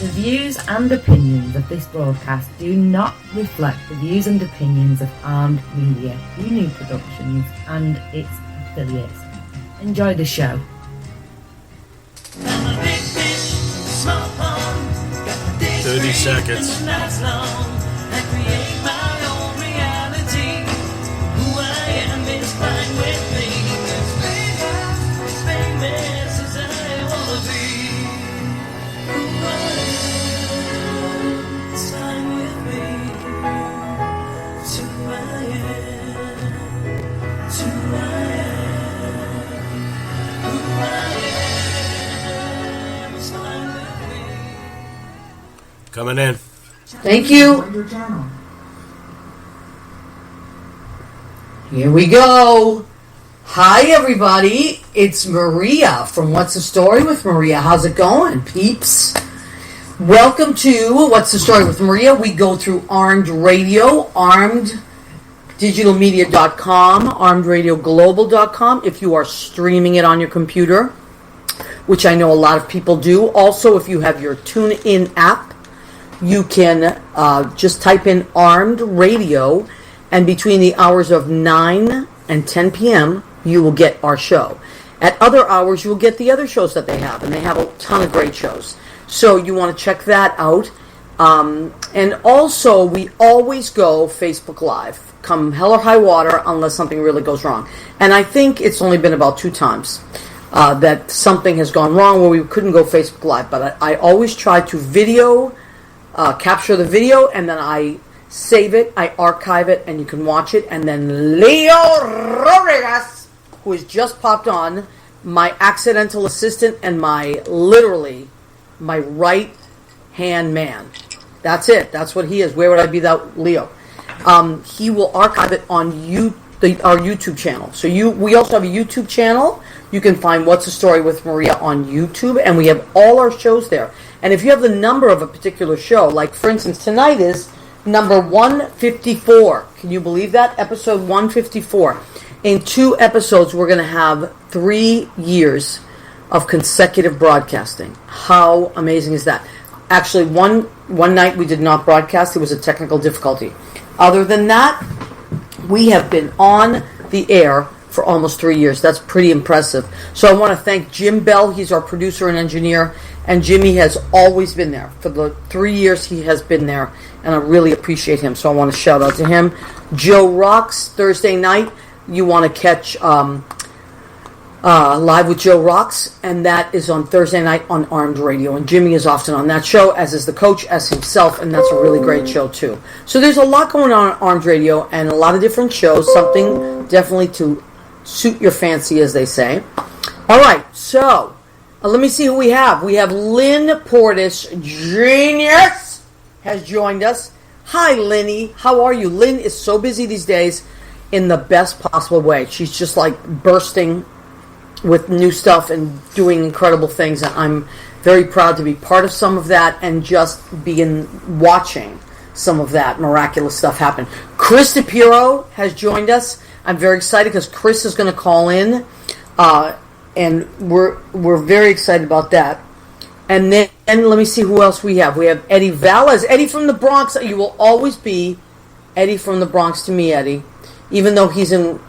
The views and opinions of this broadcast do not reflect the views and opinions of Armed Media, New Productions, and its affiliates. Enjoy the show. 30 seconds. Coming in. Thank you. Here we go. Hi, everybody. It's Maria from What's the Story with Maria. How's it going, peeps? Welcome to What's the Story with Maria. We go through Armed Radio, armeddigitalmedia.com, armedradioglobal.com, if you are streaming it on your computer, which I know a lot of people do. Also, if you have your TuneIn app, you can just type in Armed Radio, and between the hours of 9 and 10 p.m., you will get our show. At other hours, you will get the other shows that they have, and they have a ton of great shows. So you want to check that out. And also, we always go Facebook Live, come hell or high water, unless something really goes wrong. And I think it's only been about 2 times that something has gone wrong where we couldn't go Facebook Live. But I always try to capture the video, and then I save it, I archive it, and you can watch it. And then Leo Rodriguez, who has just popped on, my accidental assistant and my right hand man. That's it. That's what he is. Where would I be without Leo? He will archive it on our YouTube channel. So we also have a YouTube channel. You can find What's the Story with Maria on YouTube, and we have all our shows there. And if you have the number of a particular show, like for instance, tonight is number 154. Can you believe that? Episode 154. In 2 episodes, we're going to have 3 years of consecutive broadcasting. How amazing is that? Actually, one night we did not broadcast. It was a technical difficulty. Other than that, we have been on the air for almost 3 years. That's pretty impressive. So I want to thank Jim Bell. He's our producer and engineer. And Jimmy has always been there. For the 3 years he has been there. And I really appreciate him. So I want to shout out to him. Joe Rocks, Thursday night. You want to catch Live with Joe Rocks. And that is on Thursday night on Armed Radio. And Jimmy is often on that show, as is the coach, as himself. And that's a really great show, too. So there's a lot going on Armed Radio and a lot of different shows. Something definitely to suit your fancy, as they say. All right, so let me see who we have. We have Lynn Portis, genius, has joined us. Hi, Lynnie. How are you? Lynn is so busy these days in the best possible way. She's just like bursting with new stuff and doing incredible things. And I'm very proud to be part of some of that and just watching some of that miraculous stuff happen. Chris DePierro has joined us. I'm very excited because Chris is going to call in, and we're very excited about that. And then let me see who else we have. We have Eddie Valles. Eddie from the Bronx. You will always be Eddie from the Bronx to me, Eddie, even though he's in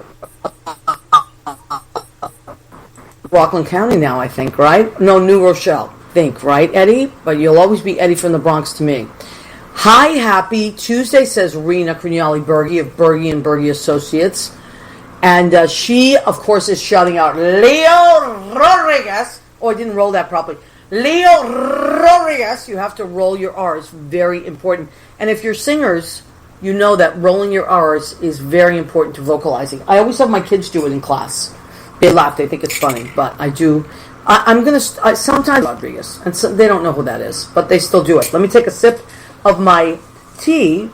Rockland County now, I think, right? No, New Rochelle, I think, right, Eddie? But you'll always be Eddie from the Bronx to me. Hi, Happy Tuesday, says Rena Crignali-Berge of Berge and Berge Associates. And she, of course, is shouting out, Leo Rodriguez. Oh, I didn't roll that properly. Leo Rodriguez. You have to roll your R's. Very important. And if you're singers, you know that rolling your R's is very important to vocalizing. I always have my kids do it in class. They laugh. They think it's funny. But I do. I'm going to... sometimes Rodriguez. And so, they don't know who that is. But they still do it. Let me take a sip of my tea.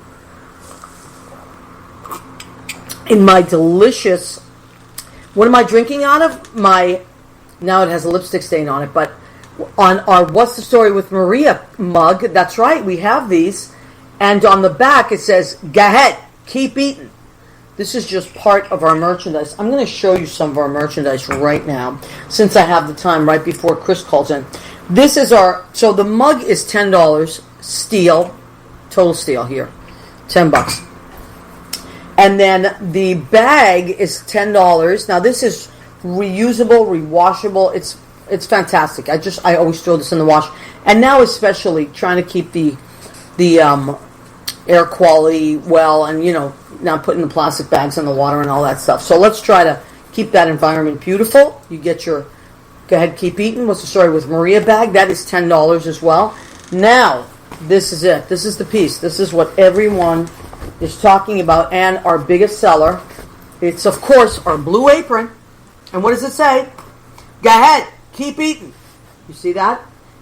In my delicious, what am I drinking out of? Now it has a lipstick stain on it, but on our What's the Story with Maria mug, that's right, we have these, and on the back it says, go ahead, keep eating. This is just part of our merchandise. I'm going to show you some of our merchandise right now, since I have the time right before Chris calls in. This is so the mug is $10, steel, total steel here, $10. And then the bag is $10. Now this is reusable, rewashable. It's fantastic. I always throw this in the wash. And now especially trying to keep the air quality well, and not putting the plastic bags in the water and all that stuff. So let's try to keep that environment beautiful. You get your, go ahead, keep eating. What's the story with Maria bag? That is $10 as well. Now, this is it. This is the piece. This is what everyone is talking about, and our biggest seller. It's, of course, our blue apron. And what does it say? Go ahead, keep eating. You see that?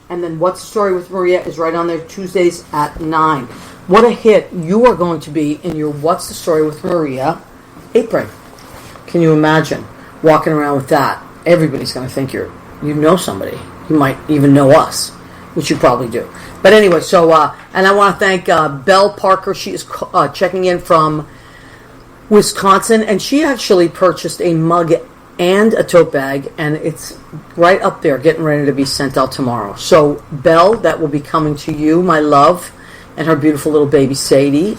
And then What's the Story with Maria is right on there, Tuesdays at 9. What a hit you are going to be in your What's the Story with Maria apron. Can you imagine walking around with that? Everybody's going to think you know somebody. You might even know us, which you probably do. But anyway, so, and I want to thank Belle Parker. She is checking in from Wisconsin, and she actually purchased a mug and a tote bag, and it's right up there getting ready to be sent out tomorrow. So, Belle, that will be coming to you, my love, and her beautiful little baby Sadie.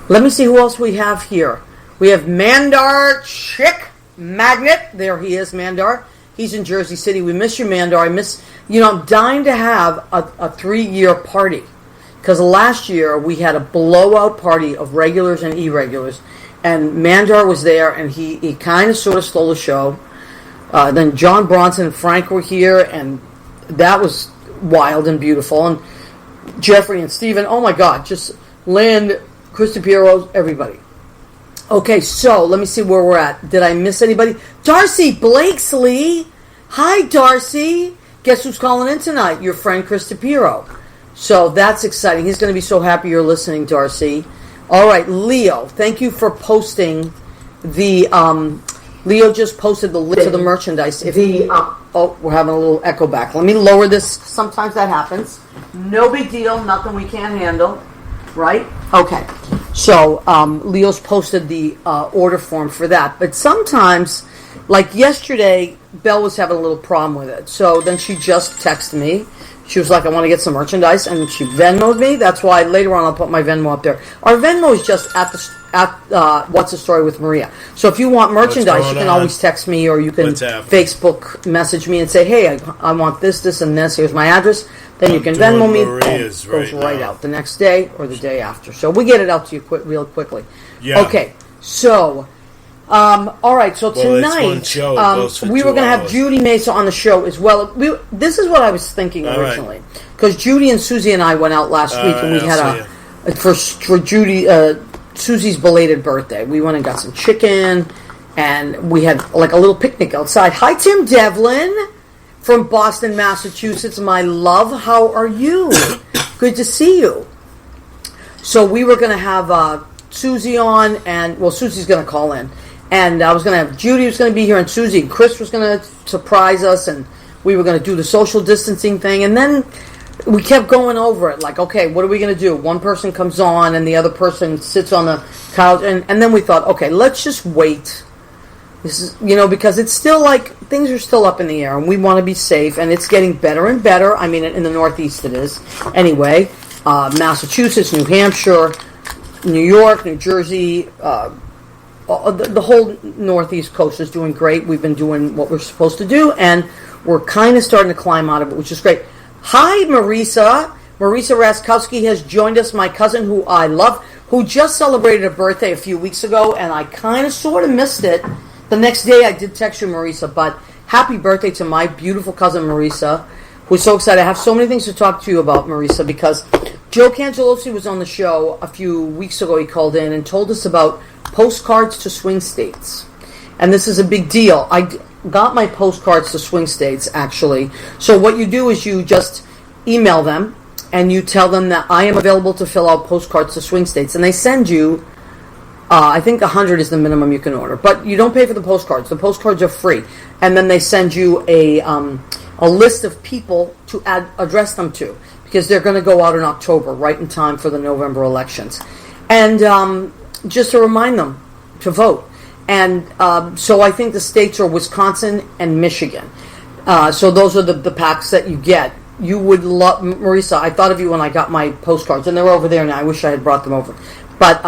Let me see who else we have here. We have Mandar Chick Magnet. There he is, Mandar. He's in Jersey City. We miss you, Mandar. I'm dying to have a 3-year party, because last year we had a blowout party of regulars and irregulars, and Mandar was there, and he kind of sort of stole the show. Then John Bronson and Frank were here, and that was wild and beautiful. And Jeffrey and Steven, oh my God, just Lynn, Chris DePierro, everybody. Okay, so let me see where we're at. Did I miss anybody? Darcy Blakesley. Hi, Darcy. Guess who's calling in tonight? Your friend Chris DePierro. So that's exciting. He's going to be so happy you're listening, Darcy. All right, Leo, thank you for posting the... Leo just posted the link to the merchandise. We're having a little echo back. Let me lower this. Sometimes that happens. No big deal. Nothing we can't handle. Right? Okay. So, Leo's posted the order form for that. But sometimes, like yesterday, Belle was having a little problem with it. So then she just texted me. She was like, I want to get some merchandise. And she Venmo'd me. That's why later on I'll put my Venmo up there. Our Venmo is just at What's the Story with Maria. So if you want merchandise, you can always text me, or you can Facebook message me and say, hey, I want this, and this. Here's my address. Then you can Venmo me. It goes right out the next day or the day after. So we get it out to you real quickly. Yeah. Okay. So, all right. So tonight, we were going to have Judy Mesa on the show as well. This is what I was thinking originally, because Judy and Susie and I went out last week, and we had for Judy. Susie's belated birthday. We went and got some chicken, and we had like a little picnic outside. Hi, Tim Devlin from Boston, Massachusetts. My love, how are you? Good to see you. So we were going to have Susie on, and Susie's going to call in, and I was going to have Judy was going to be here, and Susie and Chris was going to surprise us, and we were going to do the social distancing thing, and then we kept going over it, like, okay, what are we going to do? One person comes on, and the other person sits on the couch, and then we thought, okay, let's just wait. This is, because it's still like, things are still up in the air, and we want to be safe, and it's getting better and better. I mean, in the Northeast it is. Anyway, Massachusetts, New Hampshire, New York, New Jersey, the whole Northeast coast is doing great. We've been doing what we're supposed to do, and we're kind of starting to climb out of it, which is great. Hi, Marisa. Marisa Raskowski has joined us, my cousin who I love, who just celebrated a birthday a few weeks ago, and I kind of sort of missed it. The next day I did text you, Marisa, but happy birthday to my beautiful cousin, Marisa, who's so excited. I have so many things to talk to you about, Marisa, because Joe Cangelosi was on the show a few weeks ago. He called in and told us about postcards to swing states. And this is a big deal. I got my postcards to swing states, actually. So what you do is you just email them, and you tell them that I am available to fill out postcards to swing states. And they send you, I think 100 is the minimum you can order. But you don't pay for the postcards. The postcards are free. And then they send you a list of people to address them to, because they're going to go out in October, right in time for the November elections. And just to remind them to vote. And so I think the states are Wisconsin and Michigan. So those are the packs that you get. you would love, Marisa, I thought of you when I got my postcards, and they're over there now. I wish I had brought them over. But,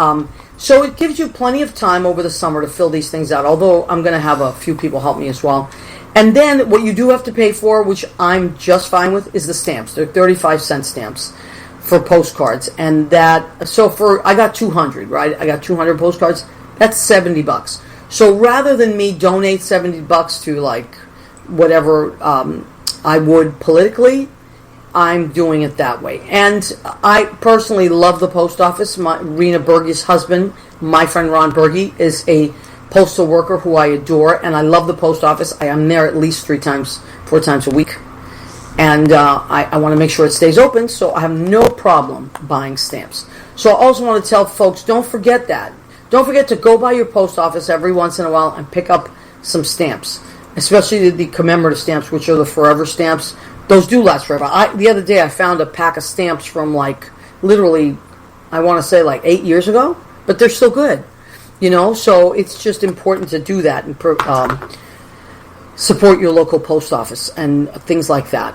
so it gives you plenty of time over the summer to fill these things out, although I'm going to have a few people help me as well. And then what you do have to pay for, which I'm just fine with, is the stamps. They're 35-cent stamps for postcards. And that, so I got 200, right? I got 200 postcards. That's $70. So rather than me donate $70 to like whatever I would politically, I'm doing it that way. And I personally love the post office. Rena Berge's husband, my friend Ron Berge, is a postal worker who I adore, and I love the post office. I am there at least 4 times a week. And I want to make sure it stays open, so I have no problem buying stamps. So I also want to tell folks, don't forget that. Don't forget to go by your post office every once in a while and pick up some stamps, especially the commemorative stamps, which are the forever stamps. Those do last forever. The other day I found a pack of stamps from like literally, I want to say like 8 years ago, but they're still good. You know, so it's just important to do that and support your local post office and things like that.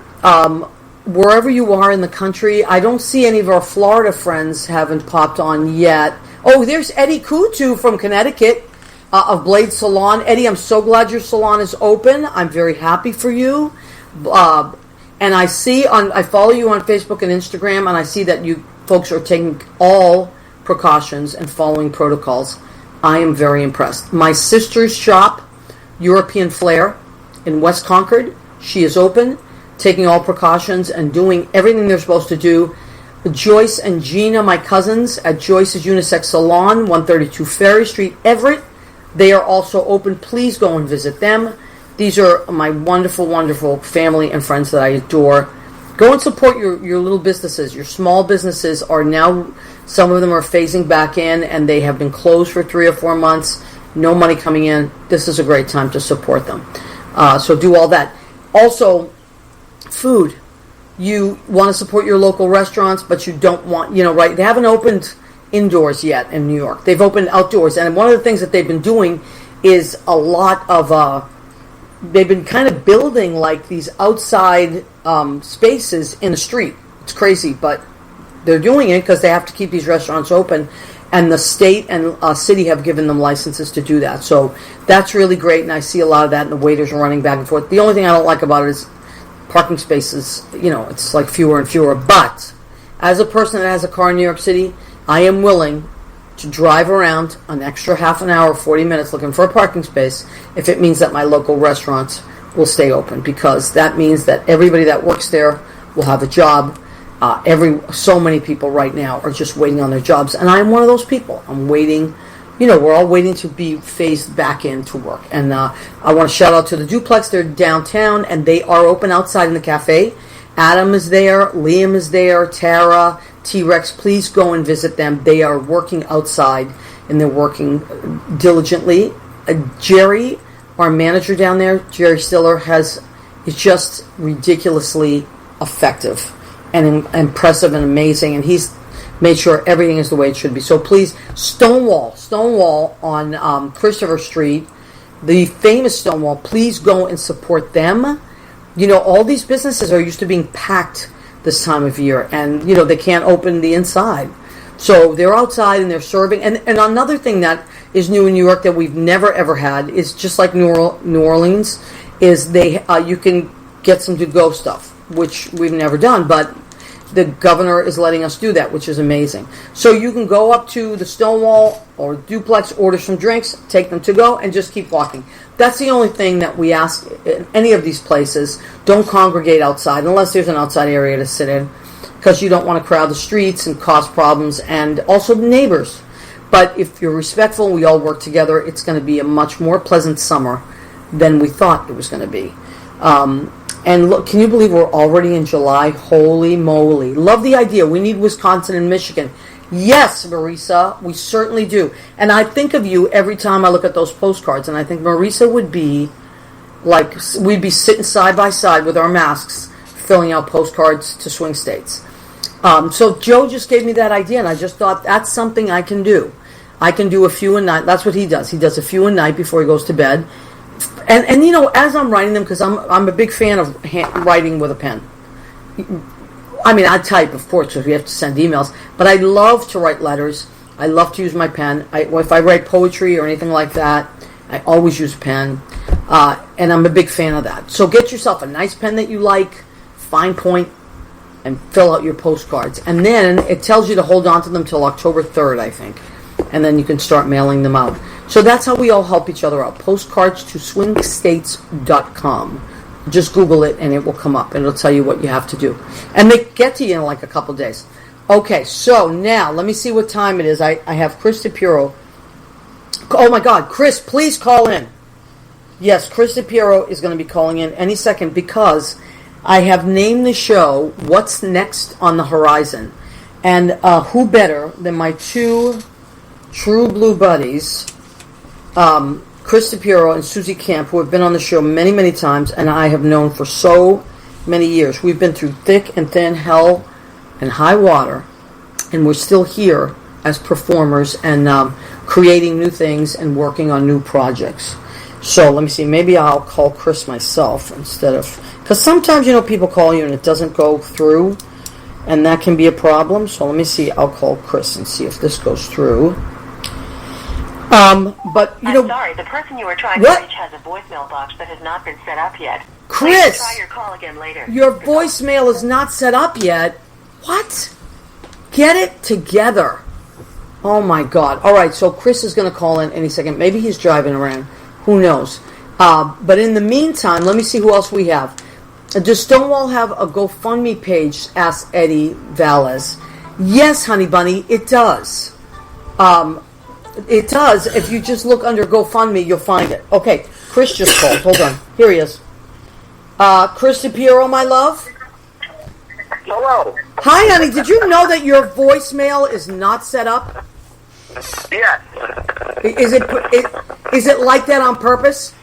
Wherever you are in the country, I don't see any of our Florida friends haven't popped on yet. Oh, there's Eddie Kutu from Connecticut of Blade Salon. Eddie, I'm so glad your salon is open. I'm very happy for you. And I follow you on Facebook and Instagram, and I see that you folks are taking all precautions and following protocols. I am very impressed. My sister's shop, European Flair, in West Concord, she is open, taking all precautions and doing everything they're supposed to do. Joyce and Gina, my cousins, at Joyce's Unisex Salon, 132 Ferry Street, Everett, they are also open. Please go and visit them. These are my wonderful, wonderful family and friends that I adore. Go and support your little businesses. Your small businesses are now, some of them are phasing back in, and they have been closed for 3 or 4 months. No money coming in. This is a great time to support them. So do all that. Also, food. You want to support your local restaurants, but you don't want, right? They haven't opened indoors yet in New York. They've opened outdoors. And one of the things that they've been doing is a lot of, they've been kind of building like these outside spaces in the street. It's crazy, but they're doing it because they have to keep these restaurants open, and the state and city have given them licenses to do that. So that's really great, and I see a lot of that, and the waiters are running back and forth. The only thing I don't like about it is parking spaces. It's like fewer and fewer. But as a person that has a car in New York City, I am willing to drive around an extra half an hour, 40 minutes looking for a parking space if it means that my local restaurants will stay open, because that means that everybody that works there will have a job. So many people right now are just waiting on their jobs, and I'm one of those people. I'm waiting. We're all waiting to be phased back into work. And I want to shout out to the Duplex. They're downtown, and they are open outside in the cafe. Adam is there. Liam is there. Tara, T-Rex. Please go and visit them. They are working outside, and they're working diligently. Jerry, our manager down there, Jerry Stiller, is just ridiculously effective and impressive and amazing, and he's made sure everything is the way it should be. So please, Stonewall on Christopher Street, the famous Stonewall, please go and support them. All these businesses are used to being packed this time of year, and they can't open the inside. So they're outside and they're serving. And another thing that is new in New York that we've never ever had is just like New Orleans, is you can get some to-go stuff, which we've never done, but the governor is letting us do that, which is amazing. So you can go up to the Stonewall or Duplex, order some drinks, take them to go, and just keep walking. That's the only thing that we ask in any of these places. Don't congregate outside unless there's an outside area to sit in, because you don't want to crowd the streets and cause problems, and also the neighbors. But if you're respectful and we all work together, it's going to be a much more pleasant summer than we thought it was going to be. And look, can you believe we're already in July? Holy moly. Love the idea. We need Wisconsin and Michigan. Yes, Marisa, we certainly do. And I think of you every time I look at those postcards, and I think Marisa would be like, we'd be sitting side by side with our masks, filling out postcards to swing states. So Joe just gave me that idea, and I just thought that's something I can do. I can do a few a night. That's what he does. He does a few a night before he goes to bed. And as I'm writing them, because I'm a big fan of writing with a pen. I mean, I type, of course, because we have to send emails. But I love to write letters. I love to use my pen. If I write poetry or anything like that, I always use a pen. And I'm a big fan of that. So get yourself a nice pen that you like, fine point, and fill out your postcards. And then it tells you to hold on to them till October 3rd, I think. And then you can start mailing them out. So that's how we all help each other out. Postcards to swingstates.com. Just Google it and it will come up. And it'll tell you what you have to do. And they get to you in like a couple days. Okay, so now let me see what time it is. I have Chris DePierro. Oh my God, Chris, please call in. Yes, Chris DePierro is going to be calling in any second because I have named the show What's Next on the Horizon. And who better than my two true blue buddies, Chris DePierro and Susie Camp, who have been on the show many, many times, and I have known for so many years. We've been through thick and thin, hell and high water, and we're still here as performers and creating new things and working on new projects. So let me see, maybe I'll call Chris myself instead of, because sometimes, people call you and it doesn't go through, and that can be a problem. So let me see, I'll call Chris and see if this goes through. But I'm sorry, the person you were trying to reach has a voicemail box that has not been set up yet. Chris, please try your call again later. Your voicemail is not set up yet. What? Get it together. Oh my God. All right, so Chris is going to call in any second. Maybe he's driving around. Who knows? But in the meantime, let me see who else we have. Does Stonewall have a GoFundMe page? Asked Eddie Valles. Yes, honey bunny, it does. It does. If you just look under GoFundMe, you'll find it. Okay, Chris just called. Hold on. Here he is. Chris DePierro, my love. Hello. Hi, honey. Did you know that your voicemail is not set up? Yes. Is it like that on purpose?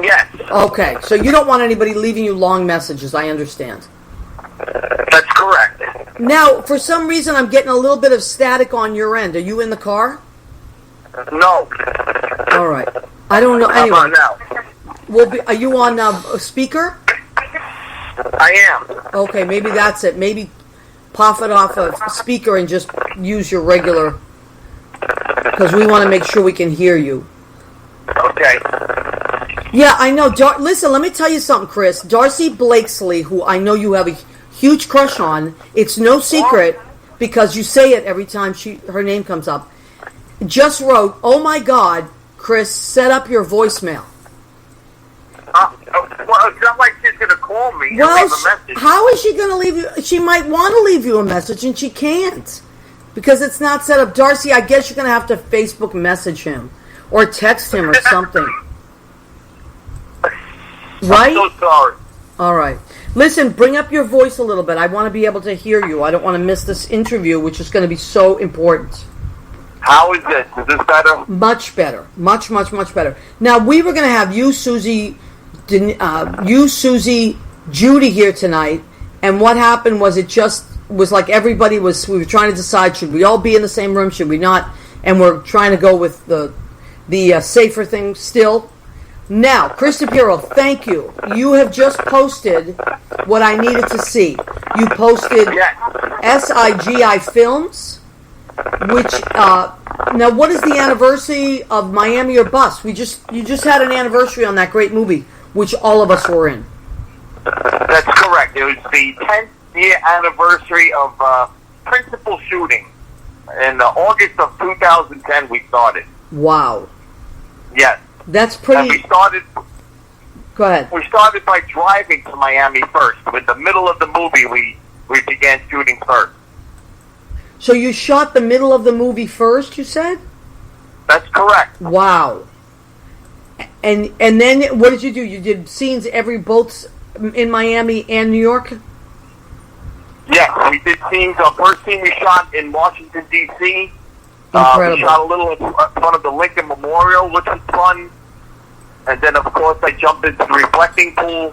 Yes. Okay, so you don't want anybody leaving you long messages, I understand. That's correct. Now, for some reason, I'm getting a little bit of static on your end. Are you in the car? No. All right. I don't know. How Anyway, about now? are you on speaker? I am. Okay, maybe that's it. Maybe pop it off of speaker and just use your regular, because we want to make sure we can hear you. Okay. Yeah, I know. Listen, let me tell you something, Chris. Darcy Blakesley, who I know you have a huge crush on, it's no secret because you say it every time her name comes up, just wrote, "Oh my God, Chris, set up your voicemail." Well, it's not like she's going to call me and Well, leave a message. how is she going to leave you? She might want to leave you a message, and she can't because it's not set up. Darcy, I guess you're going to have to Facebook message him or text him or something. Right? I'm so sorry. All right. Listen, bring up your voice a little bit. I want to be able to hear you. I don't want to miss this interview, which is going to be so important. How is this? Is this better? Much better. Much, much, much better. Now, we were going to have you, Susie, Judy here tonight, and what happened was it just was like we were trying to decide, should we all be in the same room, should we not, and we're trying to go with the safer thing still. Now, Chris DePierro, thank you. You have just posted what I needed to see. You posted SIGI Films, which, now what is the anniversary of Miami or Bust? You just had an anniversary on that great movie, which all of us were in. That's correct. It was the 10th year anniversary of principal shooting. In August of 2010, we started. Wow. Yes. That's And pretty... we started... Go ahead. We started by driving to Miami first. In the middle of the movie, we began shooting first. So you shot the middle of the movie first, you said? That's correct. Wow. And then what did you do? You did scenes both in Miami and New York? Yes, we did scenes. Our first scene we shot in Washington, D.C. Incredible. We shot a little in front of the Lincoln Memorial, which was fun. And then, of course, I jumped into the reflecting pool.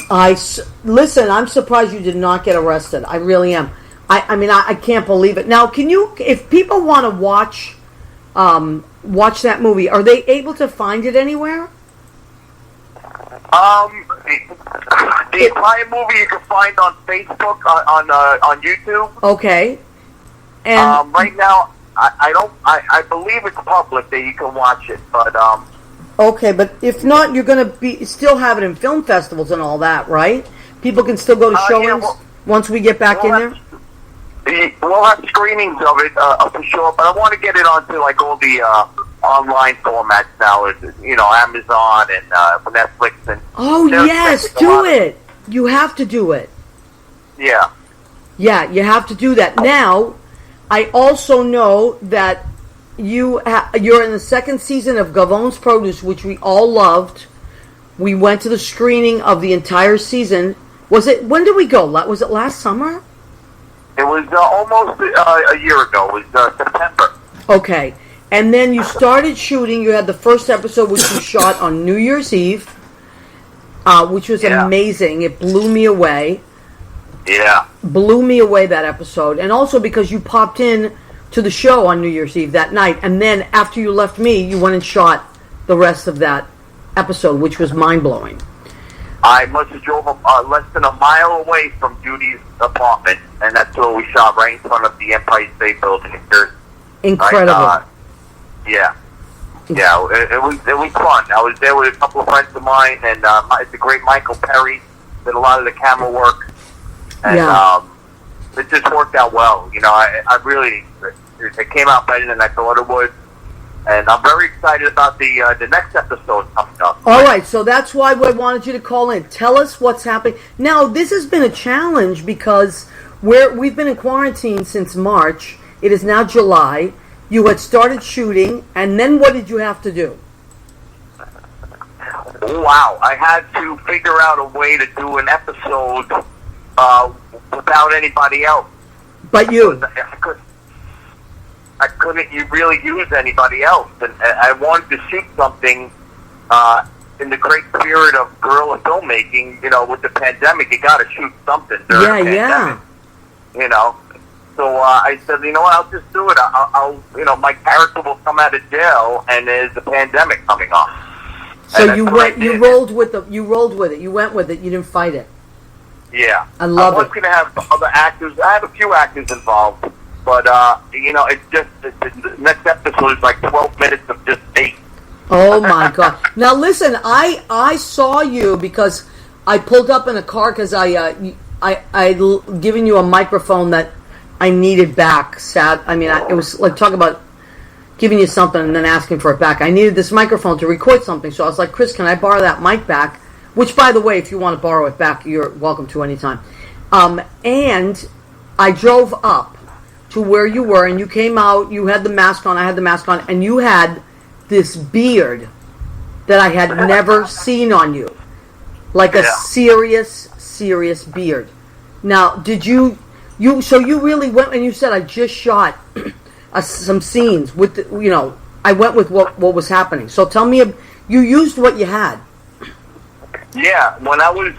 Listen, I'm surprised you did not get arrested. I really am. I mean, I can't believe it. Now, if people want to watch that movie, are they able to find it anywhere? The entire movie you can find on Facebook, on YouTube. Okay. And right now, I believe it's public that you can watch it, but okay, but if not, you're going to still have it in film festivals and all that, right? People can still go to showings once we get back in there. We'll have screenings of it for sure, but I want to get it onto like all the online formats now, Amazon and Netflix and. Oh yes, do it. You have to do it. Yeah. Yeah, you have to do that. Now, I also know that you're in the second season of Gavon's Produce, which we all loved. We went to the screening of the entire season. When did we go? Was it last summer? It was almost a year ago. It was September. Okay. And then you started shooting. You had the first episode, which you shot on New Year's Eve, which was amazing. It blew me away. Yeah. Blew me away, that episode. And also because you popped in to the show on New Year's Eve that night. And then after you left me, you went and shot the rest of that episode, which was mind-blowing. I must have drove less than a mile away from Judy's apartment, and that's where we shot, right in front of the Empire State Building in Jersey. Incredible. Yeah, it was fun. I was there with a couple of friends of mine, and the great Michael Perry did a lot of the camera work, and it just worked out well. I really, it came out better than I thought it would. And I'm very excited about the next episode coming up. All right, so that's why we wanted you to call in. Tell us what's happening. Now, this has been a challenge because we've been in quarantine since March. It is now July. You had started shooting, and then what did you have to do? Wow, I had to figure out a way to do an episode without anybody else. But you? I couldn't really use anybody else, and I wanted to shoot something in the great spirit of guerrilla filmmaking. With the pandemic, you got to shoot something during the pandemic. So I said, you know what? I'll just do it. I'll my character will come out of jail, and there's a pandemic coming on. So you rolled with it. You went with it. You didn't fight it. Yeah, I love it. I was going to have other actors. I had a few actors involved. But, it's just, the next episode is like 12 minutes of just me. Oh, my God. Now, listen, I saw you because I pulled up in a car because I given you a microphone that I needed back. It was like, talk about giving you something and then asking for it back. I needed this microphone to record something. So I was like, Chris, can I borrow that mic back? Which, by the way, if you want to borrow it back, you're welcome to anytime. And I drove up to where you were, and you came out, you had the mask on, I had the mask on, and you had this beard that I had never seen on you. Like a serious beard. Now, did you really went, and you said, I just shot some scenes with, I went with what was happening. So tell me, you used what you had. Yeah, when I was,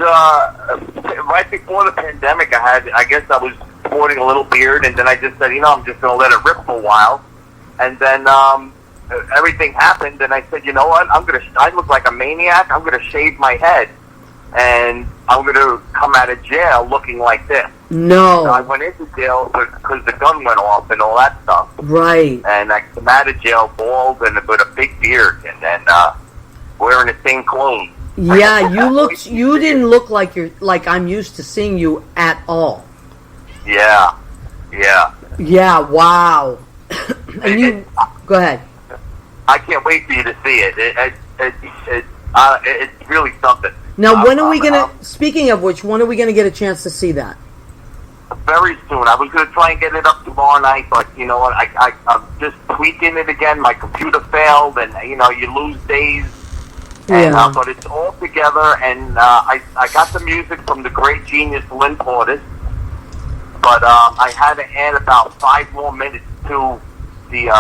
right before the pandemic, I guess I was sporting a little beard, and then I just said, I'm just going to let it rip for a while. And then everything happened, and I said, you know what, I look like a maniac, I'm going to shave my head, and I'm going to come out of jail looking like this. No. So I went into jail because the gun went off and all that stuff. Right. And I came out of jail bald and with a big beard, and then wearing the same clothes. Yeah, you didn't look like I'm used to seeing you at all. Yeah. Yeah, wow. And go ahead. I can't wait for you to see it. It's really something. Now, when are we gonna? Speaking of which, when are we gonna get a chance to see that? Very soon. I was gonna try and get it up tomorrow night, but you know what? I'm just tweaking it again. My computer failed, and you lose days. And, Yeah. But it's all together, and I got the music from the great genius Lynn Portis. But I had to add about 5 more minutes to the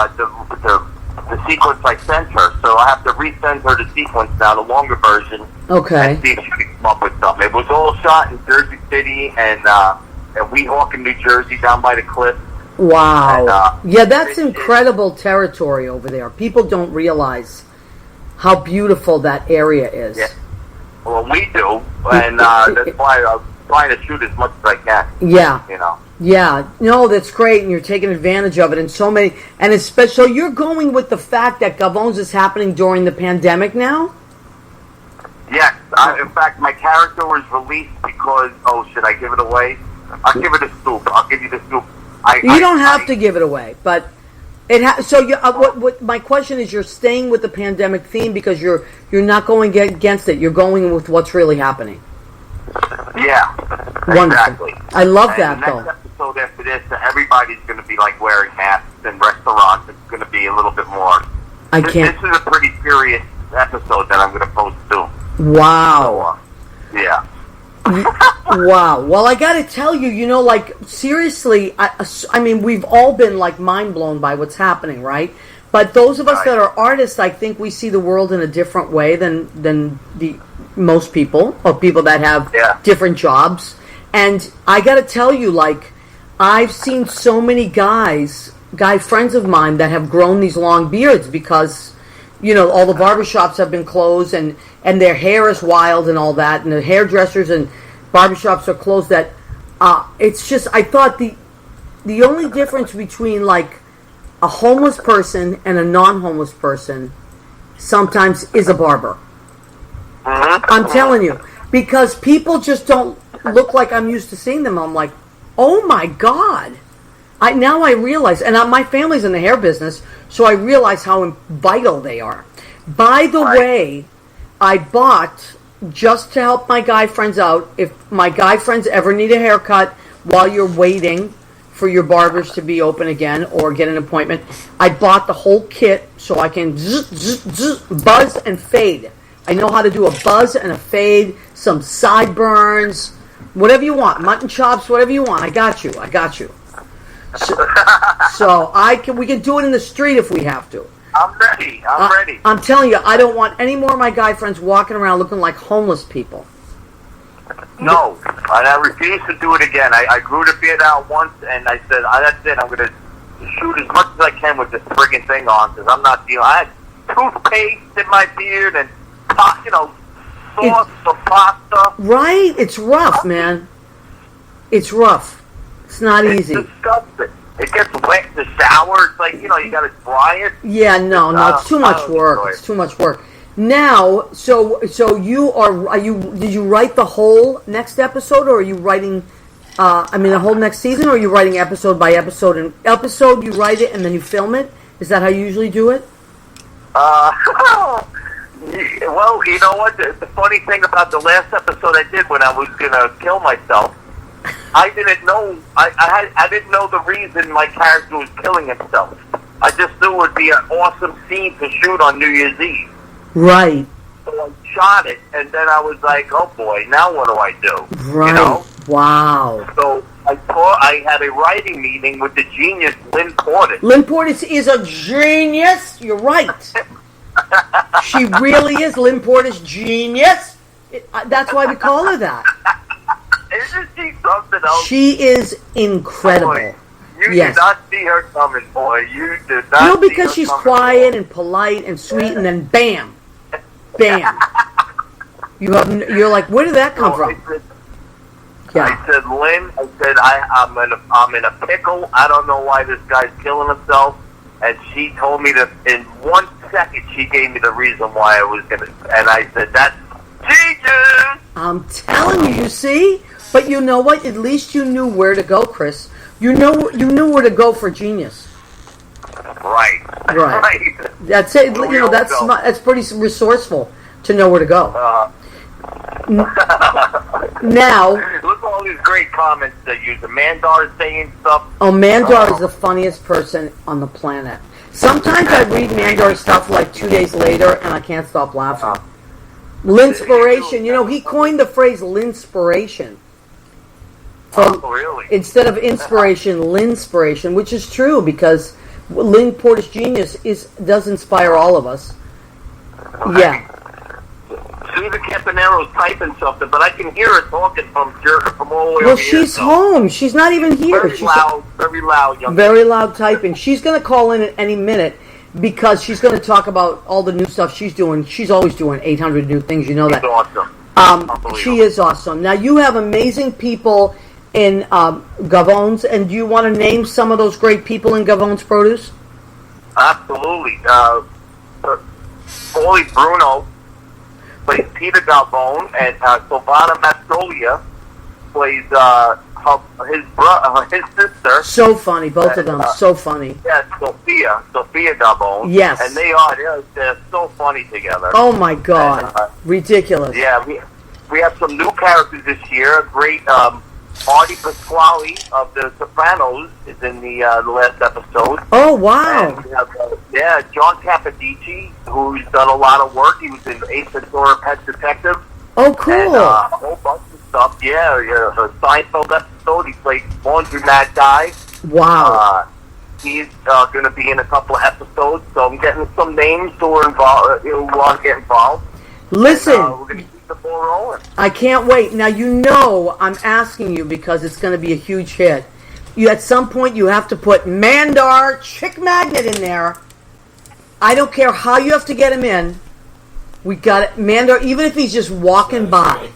sequence I sent her, so I have to resend her the sequence now, the longer version. Okay. And see if she can come up with something. It was all shot in Jersey City and Weehawken, New Jersey, down by the cliff. Wow. And, that's incredible territory over there. People don't realize how beautiful that area is. Yeah. Well, we do, and that's why I'm trying to shoot as much as I can. Yeah. You know. Yeah, no, that's great, and you're taking advantage of it, and so many, and especially, so you're going with the fact that Gavones is happening during the pandemic now? Yes, in fact, my character was released because, should I give it away? I'll give it a scoop. I'll give you the scoop. You don't have to give it away, but so you, what my question is, you're staying with the pandemic theme because you're not going against it, you're going with what's really happening. Yeah, wonderful. Exactly. I love and that, the next episode after this, everybody's going to be like wearing masks in restaurants. It's going to be a little bit more. This is a pretty serious episode that I'm going to post too. Wow. So, yeah. Wow. Well, I got to tell you, like, seriously, I mean, we've all been, like, mind blown by what's happening, right? But those of us that are artists, I think we see the world in a different way than most people, or people that have different jobs. And I got to tell you, like, I've seen so many guy friends of mine that have grown these long beards because, all the barbershops have been closed and their hair is wild and all that, and the hairdressers and barbershops are closed. That it's just, I thought the only difference between, like, a homeless person and a non-homeless person sometimes is a barber. I'm telling you, because people just don't look like I'm used to seeing them. I'm like, oh my God. Now I realize, and my family's in the hair business, so I realize how vital they are. By the way, I bought, just to help my guy friends out, if my guy friends ever need a haircut while you're waiting for your barbers to be open again or get an appointment, I bought the whole kit so I can buzz and fade. I know how to do a buzz and a fade, some sideburns, whatever you want, mutton chops, whatever you want. I got you. So we can do it in the street if we have to. I'm ready. I'm telling you, I don't want any more of my guy friends walking around looking like homeless people. No, and I refuse to do it again. I grew the beard out once, and I said, that's it. I'm going to shoot as much as I can with this friggin' thing on, because I'm not dealing. I had toothpaste in my beard and, sauce for pasta. Right? It's rough, man. It's rough. It's not easy. It's disgusting. It gets wet in the shower. It's like, you got to dry it. Yeah, no, it's too much work. It's too much work. Now, so did you write the whole next episode, or are you writing, the whole next season, or are you writing episode by episode? And episode, you write it and then you film it? Is that how you usually do it? Well, you know what? The funny thing about the last episode I did when I was going to kill myself, I didn't know. I didn't know the reason my character was killing himself. I just knew it would be an awesome scene to shoot on New Year's Eve. Right. So I shot it, and then I was like, "Oh boy, now what do I do?" Right. Wow. So I had a writing meeting with the genius Lynn Portis. Lynn Portis is a genius. You're right. She really is. Lynn Portis, genius. That's why we call her that. Isn't she something else? She is incredible. Boy, you did not see her coming, boy. You did not. No, because she's quiet and polite and sweet, and then bam, you're like, where did that come from? I said, Lynn. I said, I'm in a pickle. I don't know why this guy's killing himself. And she told me that in 1 second. She gave me the reason why I was gonna. And I said, that's genius. I'm telling you. You see. But you know what? At least you knew where to go, Chris. You knew where to go for genius. Right. That's it. That's pretty resourceful to know where to go. Now, look at all these great comments that use the Mandar saying stuff. Oh, Mandar is the funniest person on the planet. Sometimes I read Mandar's stuff like 2 days later, and I can't stop laughing. Linspiration. He coined the phrase Linspiration. Really? Instead of inspiration, Linspiration, which is true because Lynn Portis genius does inspire all of us. Right. Yeah. Susie Campanaro's typing something, but I can hear her talking from all the way Well, over here. she's home. She's not even here. Very loud, young very loud typing. She's going to call in at any minute because she's going to talk about all the new stuff she's doing. She's always doing 800 new things. You know that. She's awesome. She is awesome. Now, you have amazing people in Gavon's, and do you want to name some of those great people in Gavon's Produce? Absolutely. Paulie Bruno plays Peter Galvone, and Silvana Mastrolia plays his sister. So funny, both of them. So funny. Yeah, Sophia Galvone. Yes. And they're so funny together. Oh my God, And, ridiculous. yeah, we have some new characters this year. Great Marty Pasquale of The Sopranos is in the last episode. Oh wow. And we have, John Capodici, who's done a lot of work. He was in Ace Ventura: Pet Detective. Oh cool. And a whole bunch of stuff. Yeah, a Seinfeld episode. He played Laundromat Guy. Wow. He's going to be in a couple of episodes, so I'm getting some names who are involved, who want to get involved. Listen. And, we're going to keep the ball rolling. I can't wait. Now, you know I'm asking you because it's going to be a huge hit. At some point, you have to put Mandar Chick Magnet in there. I don't care how you have to get him in. We got it. Mandar, even if he's just walking by,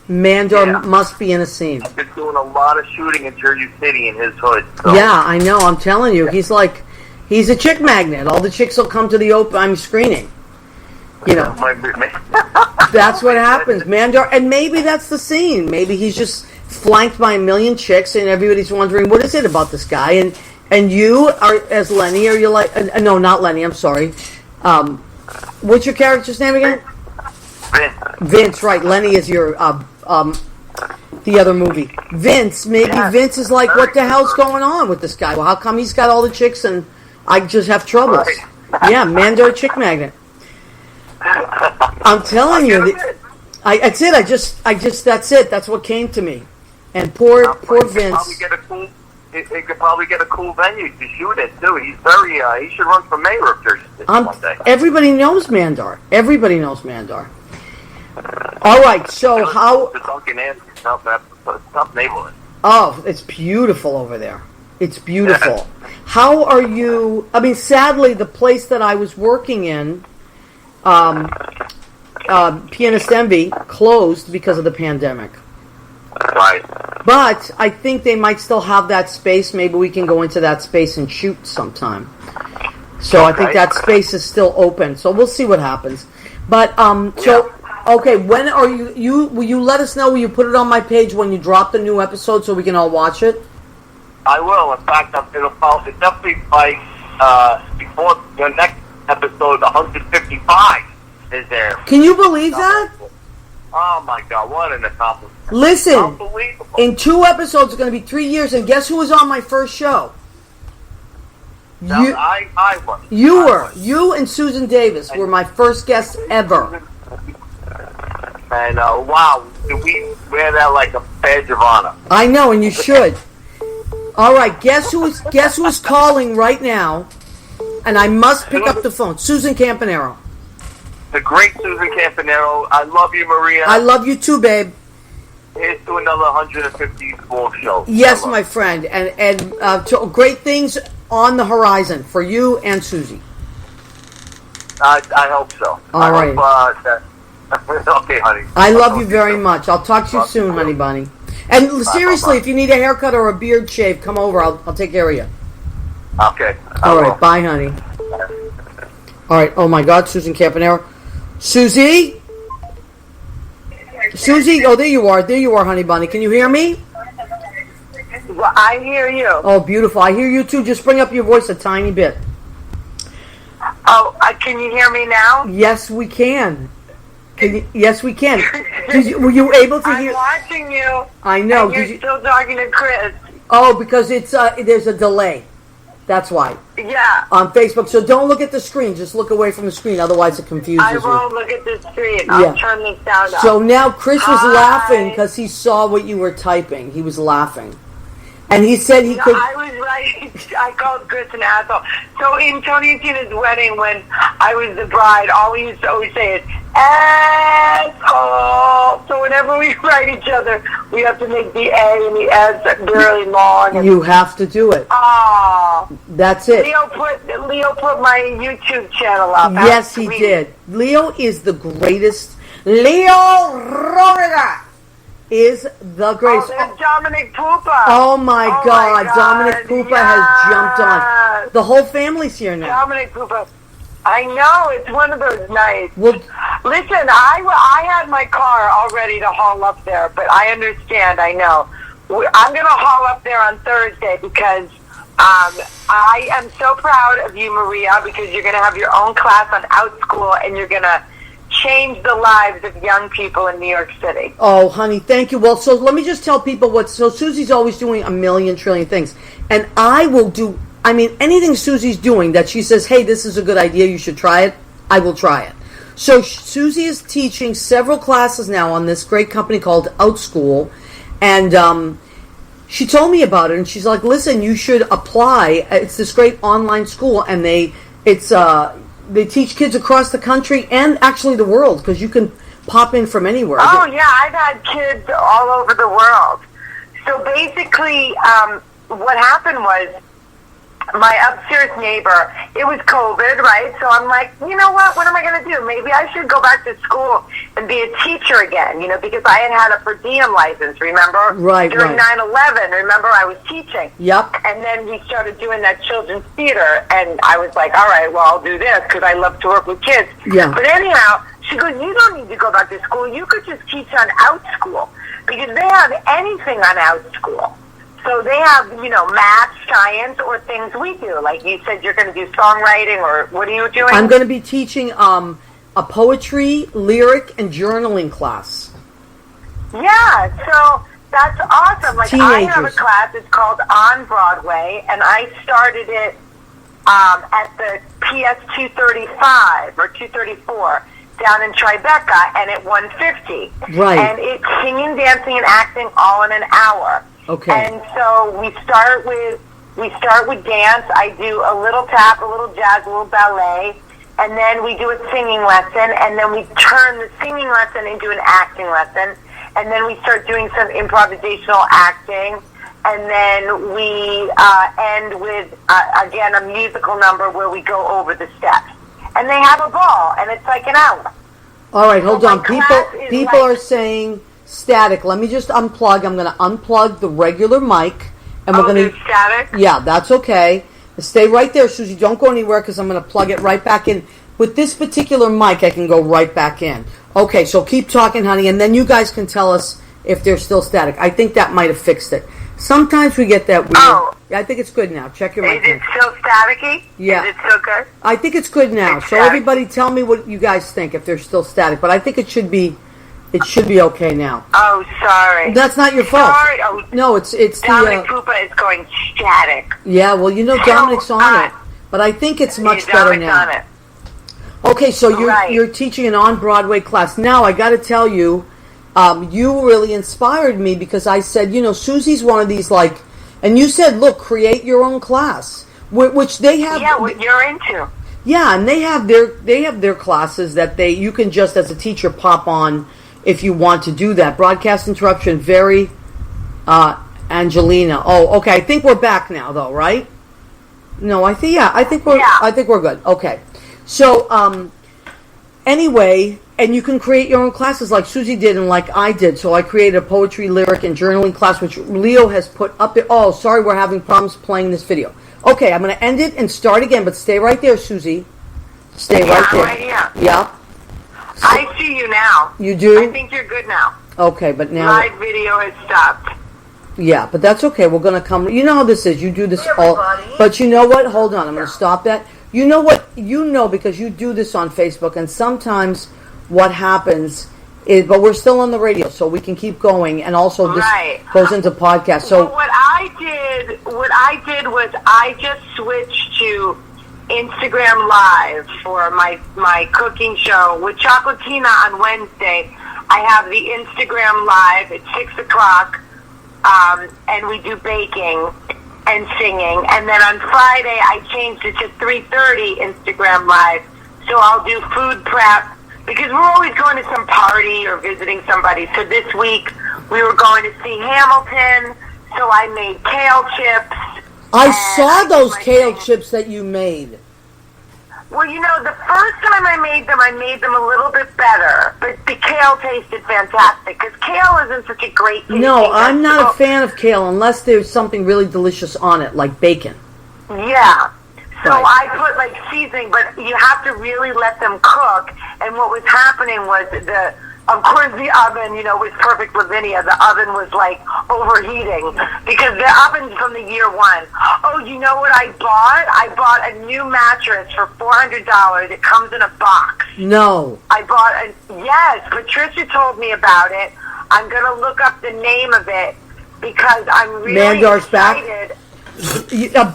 Mandar must be in a scene. I've been doing a lot of shooting in Jersey City in his hood. So. Yeah, I know. I'm telling you. He's a chick magnet. All the chicks will come to the open screening. You know, that's what happens. Mandar, and maybe that's the scene. Maybe he's just flanked by a million chicks, and everybody's wondering what is it about this guy. And you are as Lenny, or you like? No, not Lenny. I'm sorry. What's your character's name again? Vince. Right. Lenny is your the other movie. Vince. Maybe Vince is like, what the hell's going on with this guy? Well, how come he's got all the chicks and I just have troubles? Right. Yeah, Mandar Chick Magnet. I'm telling you, that's it. I just that's it. That's what came to me. And poor Vince. He could probably get a cool venue to shoot it too. He's very. He should run for mayor of Jersey City one day. Everybody knows Mandar. All right. So how? The Duncan Andrews, tough neighborhood. Oh, it's beautiful over there. It's beautiful. How are you? I mean, sadly, the place that I was working in, Pianist Envy, closed because of the pandemic. Right. But I think they might still have that space. Maybe we can go into that space and shoot sometime. So I think that space is still open. So we'll see what happens. But okay, when are you? Will you let us know? Will you put it on my page when you drop the new episode so we can all watch it? I will. In fact, it's definitely before the next episode. 155 is there. Can you believe that? Oh my God! What an accomplishment! Listen, in 2 episodes, it's going to be 3 years, and guess who was on my first show? I was. You and Susan Davis were my first guests ever. And wow, we wear that like a badge of honor. I know, and you should. All right, guess who's calling right now? And I must pick up the phone. Susan Campanaro. The great Susan Campanaro. I love you, Maria. I love you too, babe. Here's to another 154 show. Yes, my friend, and great things on the horizon for you and Susie. I hope so. All right. Okay, honey. I love you very much. I'll talk to you soon, honey bunny. And seriously, if you need a haircut or a beard shave, come over. I'll take care of you. Okay. All right. Bye, honey. All right. Oh my God, Susan Campanaro. Susie? Susie? Oh, there you are. There you are, honey bunny. Can you hear me? Well, I hear you. Oh, beautiful. I hear you too. Just bring up your voice a tiny bit. Oh, can you hear me now? Yes, we can. Yes, we can. Were you able to hear? I'm watching you. I know. And you're still talking to Chris. Oh, because there's a delay. That's why. Yeah. On Facebook. So don't look at the screen. Just look away from the screen. Otherwise, it confuses you. I won't look at the screen. I'll turn the sound up. So now Chris was laughing because he saw what you were typing. He was laughing. And he said he could... I was right. I called Chris an asshole. So in Tony and Tina's wedding, when I was the bride, all we used to always say is, asshole. So whenever we write each other, we have to make the A and the S really long. You have to do it. Oh. That's it. Leo put my YouTube channel up. Yes, he did. Leo is the greatest. Leo Romega is the greatest. Oh, there's Dominic Pupa. Oh my God, Dominic Pupa has jumped on. The whole family's here now. Dominic Pupa. I know, it's one of those nights. Well, listen, I had my car all ready to haul up there, but I understand, I know. I'm going to haul up there on Thursday because I am so proud of you, Maria, because you're going to have your own class on OutSchool and you're going to change the lives of young people in New York City. Oh, honey, thank you. Well, so let me just tell people so Susie's always doing a million trillion things. And I will do, anything Susie's doing that she says, hey, this is a good idea, you should try it, I will try it. So Susie is teaching several classes now on this great company called OutSchool. And she told me about it, and she's like, listen, you should apply. It's this great online school, and they teach kids across the country and actually the world, because you can pop in from anywhere. Oh, yeah, I've had kids all over the world. So basically, what happened was my upstairs neighbor, it was COVID, right? So I'm like, you know what am I going to do? Maybe I should go back to school and be a teacher again, because I had a per diem license, remember? Right, During 9/11, remember, I was teaching. Yep. And then we started doing that children's theater, and I was like, all right, well, I'll do this because I love to work with kids. Yeah. But anyhow, she goes, you don't need to go back to school. You could just teach on OutSchool because they have anything on OutSchool. So they have, math, science, or things we do. Like you said, you're going to do songwriting, or what are you doing? I'm going to be teaching a poetry, lyric, and journaling class. Yeah, so that's awesome. Like Teenagers. I have a class, it's called On Broadway, and I started it at the PS 235 or 234 down in Tribeca, and at 150. Right. And it's singing, dancing, and acting all in an hour. Okay. And so we start with dance. I do a little tap, a little jazz, a little ballet, and then we do a singing lesson, and then we turn the singing lesson into an acting lesson, and then we start doing some improvisational acting, and then we end with again a musical number where we go over the steps, and they have a ball, and it's like an hour. All right, hold on. class is People like- are saying static. Let me just unplug. I'm going to unplug the regular mic, and we're going there's static? Yeah, that's okay. Stay right there, Susie. Don't go anywhere because I'm going to plug it right back in. With this particular mic, I can go right back in. Okay, so keep talking, honey, and then you guys can tell us if they're still static. I think that might have fixed it. Sometimes we get that weird. Oh. Yeah, I think it's good now. Check your mic. Is it still staticky? Yeah. Is it still good? I think it's good now. It's So static. everybody tell me what you guys think, if they're still static. But I think it should be okay now. Oh, sorry. That's not your fault. Sorry. Oh, No, it's Dominic the Pupa is going static. yeah. Well, Dominic's on it, but I think it's much better Dominic's now. on it. Okay, so Right. you're teaching an on-Broadway class. Now, I got to tell you, you really inspired me because I said, Susie's one of these, and you said, look, create your own class, which they have. Yeah, what you're into. Yeah, and they have their classes that you can just, as a teacher, pop on if you want to do that. Broadcast interruption, very, Angelina. Oh, okay, I think we're back now, though, right? No, I think we're good. Okay. So, anyway, and you can create your own classes like Susie did and like I did. So I created a poetry, lyric, and journaling class, which Leo has put up there. Oh, sorry, we're having problems playing this video. Okay, I'm going to end it and start again, but stay right there, Susie. Stay right there. Right here. Yeah. I see you now. You do? I think you're good now. Okay, but now... Live video has stopped. Yeah, but that's okay. We're going to come... You know how this is. You do this all... But you know what? Hold on. I'm going to stop that. You know what? Because you do this on Facebook, and sometimes what happens is... But we're still on the radio, so we can keep going, and also this goes into podcast. So well, what I did was I just switched to Instagram Live for my cooking show with Chocolatina on Wednesday. I have the Instagram Live at 6 o'clock, and we do baking and singing. And then on Friday, I changed it to 3:30 Instagram Live. So I'll do food prep because we're always going to some party or visiting somebody. So this week, we were going to see Hamilton, so I made kale chips. I saw those kale chips that you made. Well, the first time I made them a little bit better, but the kale tasted fantastic because kale isn't such a great tasting No, I'm not a vegetable. fan of kale unless there's something really delicious on it, like bacon. Yeah. So Right. I put seasoning, but you have to really let them cook. And what was happening was of course the oven, was perfect Lavinia. The oven was overheating because the oven's from the year one. Oh, you know what I bought? I bought a new mattress for $400. It comes in a box. No. I bought yes, Patricia told me about it. I'm going to look up the name of it because I'm really Mandar's back? excited.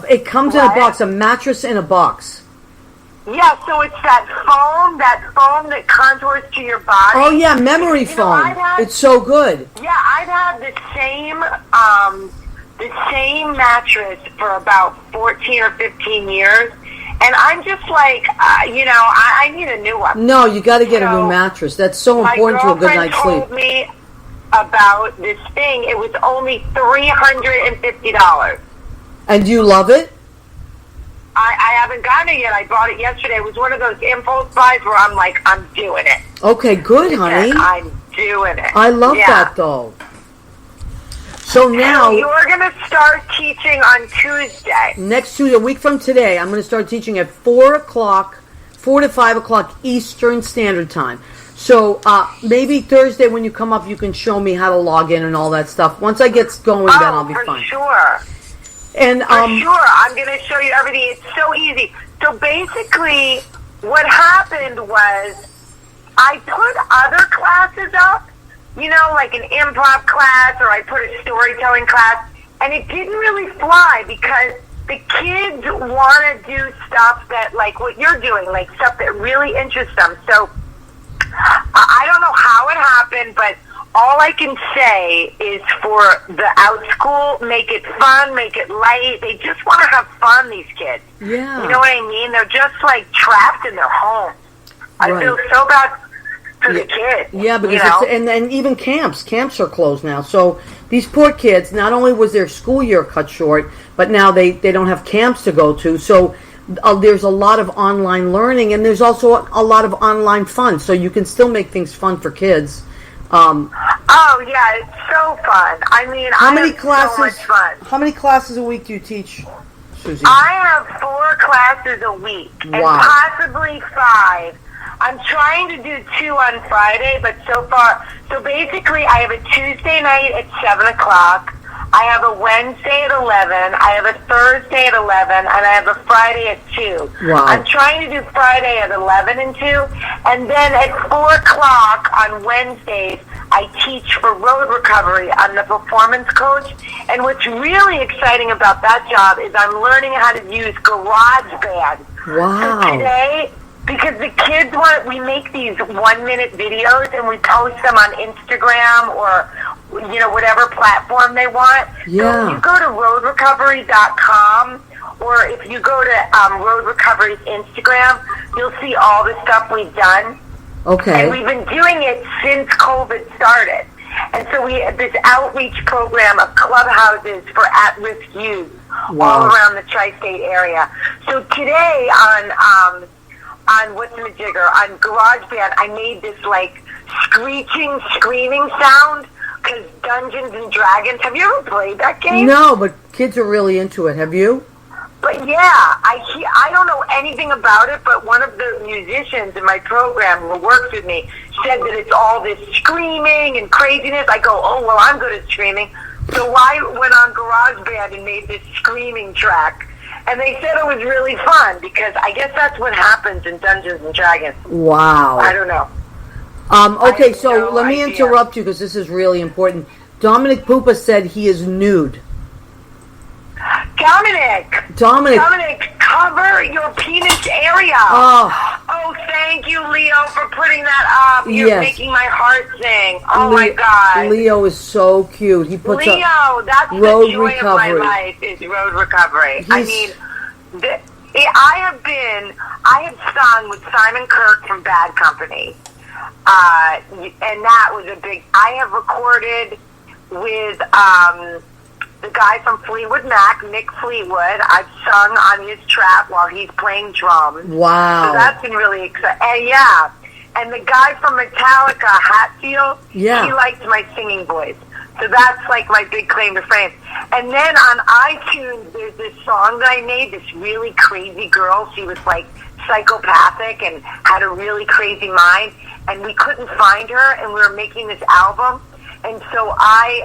It comes in a box, a mattress in a box. Yeah, so it's that foam that contours to your body. Oh yeah, memory foam. It's so good. Yeah, I've had the same mattress for about 14 or 15 years, and I'm just I need a new one. No, you got to get a So, new mattress. That's so important to a good night's My girlfriend told sleep. me about this thing. It was only $350. And do you love it? I haven't gotten it yet. I bought it yesterday. It was one of those impulse buys where I'm like, I'm doing it. Okay, good, honey. I'm doing it. I love that though. So now, you're going to start teaching on Tuesday. next Tuesday, a week from today, I'm going to start teaching at 4 to 5 o'clock Eastern Standard Time. So maybe Thursday when you come up, you can show me how to log in and all that stuff. Once I get going, then I'll be fine. Sure. And For sure. I'm going to show you everything. It's so easy. So basically, what happened was I put other classes up, like an improv class, or I put a storytelling class, and it didn't really fly because the kids want to do stuff that, like what you're doing, like stuff that really interests them. So I don't know how it happened, but all I can say is for the OutSchool, make it fun, make it light. They just want to have fun, these kids. Yeah. You know what I mean? They're just trapped in their homes. I feel so bad for the kids. Yeah, because and even camps are closed now. So these poor kids, not only was their school year cut short, but now they don't have camps to go to. So there's a lot of online learning, and there's also a lot of online fun. So you can still make things fun for kids. Oh yeah, it's so fun. I mean, how many classes? So much fun. How many classes a week do you teach, Susie? I have 4 classes a week, and possibly 5. I'm trying to do 2 on Friday, but so basically, I have a Tuesday night at 7 o'clock. I have a Wednesday at 11. I have a Thursday at 11, and I have a Friday at 2. Wow. I'm trying to do Friday at 11 and 2, and then at 4 o'clock on Wednesdays, I teach for road recovery. I'm the performance coach, and what's really exciting about that job is I'm learning how to use GarageBand. Wow. So today, because the kids we make these 1-minute videos, and we post them on Instagram or whatever platform they want. Yeah. So if you go to roadrecovery.com, or if you go to Road Recovery's Instagram, you'll see all the stuff we've done. Okay. And we've been doing it since COVID started. And so we have this outreach program of clubhouses for at-risk youth all around the tri-state area. So today on What's in the Jigger, on GarageBand, I made this screeching, screaming sound. Because Dungeons and Dragons, have you ever played that game? No, but kids are really into it. Have you? But yeah, I don't know anything about it, but one of the musicians in my program who works with me said that it's all this screaming and craziness. I go, oh, well, I'm good at screaming. So I went on GarageBand and made this screaming track. And they said it was really fun because I guess that's what happens in Dungeons and Dragons. Wow. I don't know. Okay, so let me interrupt you because this is really important. Dominic Pupa said he is nude. Dominic, cover your penis area. Oh, thank you, Leo, for putting that up. You're making my heart sing. Oh, my God. Leo is so cute. He puts up that's road the joy recovery. of my life is road recovery. I mean, I have sung with Simon Kirk from Bad Company. And that was a big... I have recorded with the guy from Fleetwood Mac, Nick Fleetwood. I've sung on his track while he's playing drums. Wow. So that's been really exciting. And the guy from Metallica, Hatfield, he liked my singing voice. So that's like my big claim to fame. And then on iTunes, there's this song that I made, this really crazy girl. She was like psychopathic and had a really crazy mind. And we couldn't find her, and we were making this album. And so I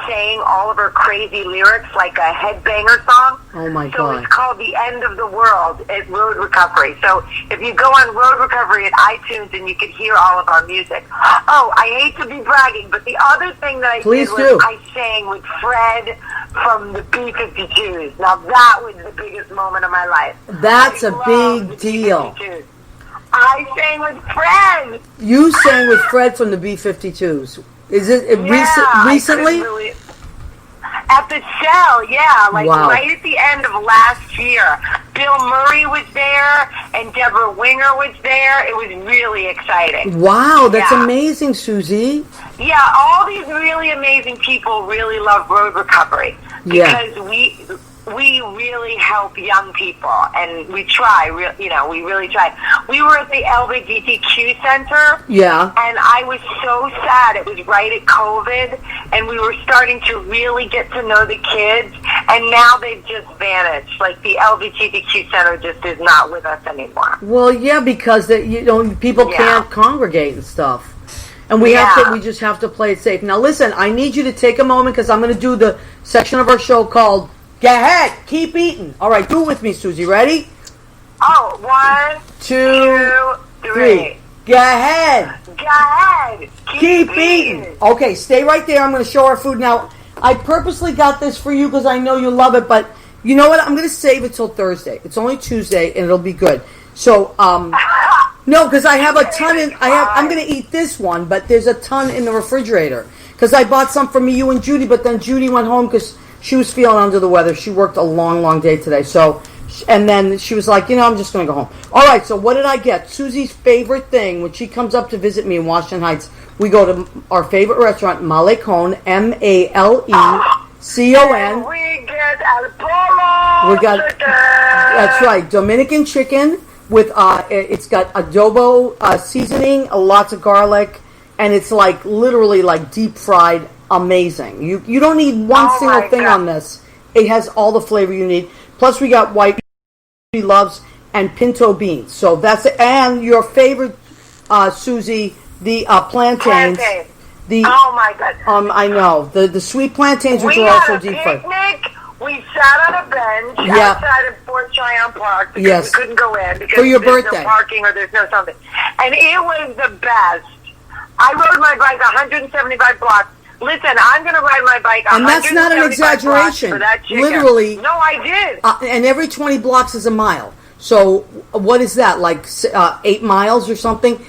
sang all of her crazy lyrics like a headbanger song. Oh, my God. So it's called The End of the World at Road Recovery. So if you go on Road Recovery at iTunes, and you can hear all of our music. Oh, I hate to be bragging, but the other thing that I did was I sang with Fred from the B-52s. Now, that was the biggest moment of my life. That's a big deal. B-52s. I sang with Fred. You sang with Fred from the B-52s. Is it recently? At the Shell, right at the end of last year. Bill Murray was there, and Deborah Winger was there. It was really exciting. Wow, that's amazing, Susie. Yeah, all these really amazing people really love Road Recovery because we really help young people, and we try. We really try. We were at the LGBTQ Center, and I was so sad. It was right at COVID, and we were starting to really get to know the kids, and now they've just vanished. Like, the LGBTQ Center just is not with us anymore. Well, yeah, because people can't congregate and stuff. And we just have to play it safe. Now, listen, I need you to take a moment, because I'm going to do the section of our show called Go Ahead, Keep Eating. All right, do it with me, Susie. Ready? Oh, 1, 2, 3. Go ahead. Go ahead. Keep eating. Okay, stay right there. I'm going to show our food. Now, I purposely got this for you because I know you love it, but you know what? I'm going to save it till Thursday. It's only Tuesday, and it'll be good. So, no, because I have a ton I'm going to eat this one, but there's a ton in the refrigerator. Because I bought some for me, you and Judy, but then Judy went home because she was feeling under the weather. She worked a long, long day today. So, and then she was like, I'm just going to go home. All right, so what did I get? Susie's favorite thing, when she comes up to visit me in Washington Heights, we go to our favorite restaurant, Malecon, Malecon. We get El Polo chicken. That's right, Dominican chicken with, it's got adobo seasoning, lots of garlic, and it's like literally like deep fried. Amazing. You don't need one single thing on this. It has all the flavor you need. Plus we got white she loves and pinto beans. So that's it. And your favorite, Susie, the plantains. Oh my God. I know. The sweet plantains, which are also deep fried. We sat on a bench outside of Fort Cheyenne Park because we couldn't go in because for your there's birthday. No parking or there's no something. And it was the best. I rode my bike 175 blocks. Listen, I'm going to ride my bike 175 blocks. And that's not an exaggeration. For that chicken. Literally. No, I did. And every 20 blocks is a mile. So what is that, like 8 miles or something?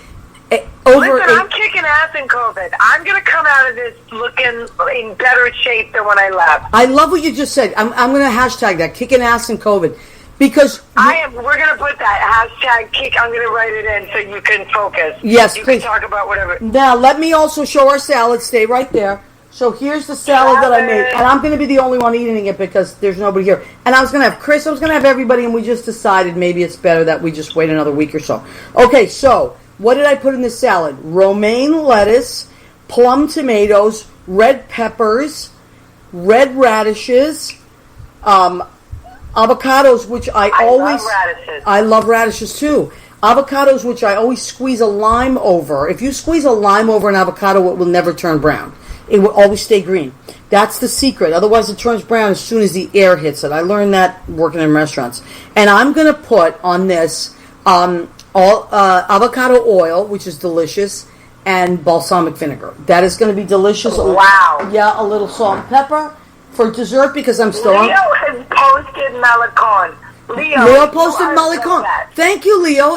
Listen, I'm kicking ass in COVID. I'm going to come out of this looking in better shape than when I left. I love what you just said. I'm going to hashtag that, kicking ass in COVID. Because we're going to put that hashtag kick. I'm going to write it in so you can focus. Yes, you please. Can talk about whatever. Now, let me also show our salad. Stay right there. So here's the salad that I made. And I'm going to be the only one eating it because there's nobody here. And I was going to have Chris. I was going to have everybody. And we just decided maybe it's better that we just wait another week or so. Okay, so what did I put in this salad? Romaine lettuce, plum tomatoes, red peppers, red radishes, avocados, which I love radishes too. Avocados, which I always squeeze a lime over. If you squeeze a lime over an avocado, it will never turn brown. It will always stay green. That's the secret. Otherwise, it turns brown as soon as the air hits it. I learned that working in restaurants. And I'm going to put on this avocado oil, which is delicious, and balsamic vinegar. That is going to be delicious. Wow. Yeah, a little salt and pepper. For dessert, because I'm still Leo has posted Malecon. Leo posted Malecon. Thank you, Leo.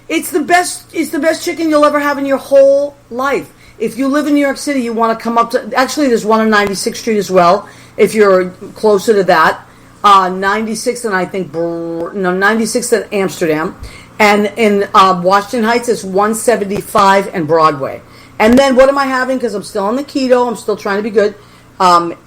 It's the best. It's the best chicken you'll ever have in your whole life. If you live in New York City, you want to come up to. Actually, there's one on 96th Street as well. If you're closer to that, 96th and I think 96th at Amsterdam, and in Washington Heights, it's 175 and Broadway. And then what am I having? Because I'm still on the keto. I'm still trying to be good.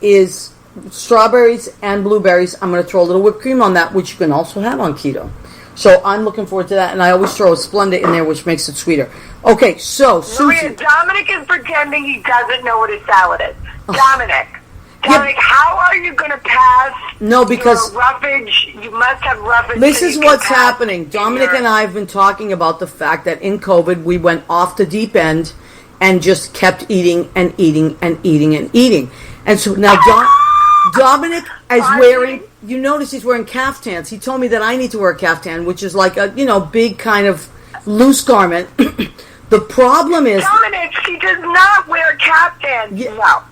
is strawberries and blueberries. I'm going to throw a little whipped cream on that, which you can also have on keto. So I'm looking forward to that, and I always throw a Splenda in there, which makes it sweeter. Okay, so Maria, Susie. Dominic is pretending he doesn't know what a salad is. Dominic, how are you going to pass? No, because your roughage. You must have roughage. this so is you can what's pass happening. Dominic and I have been talking about the fact that in COVID we went off the deep end and just kept eating and eating and eating and eating. And so now Dominic is wearing, you notice he's wearing caftans. He told me that I need to wear a caftan, which is like a, big kind of loose garment. The problem is... Dominic, he does not wear caftans. Yeah. No.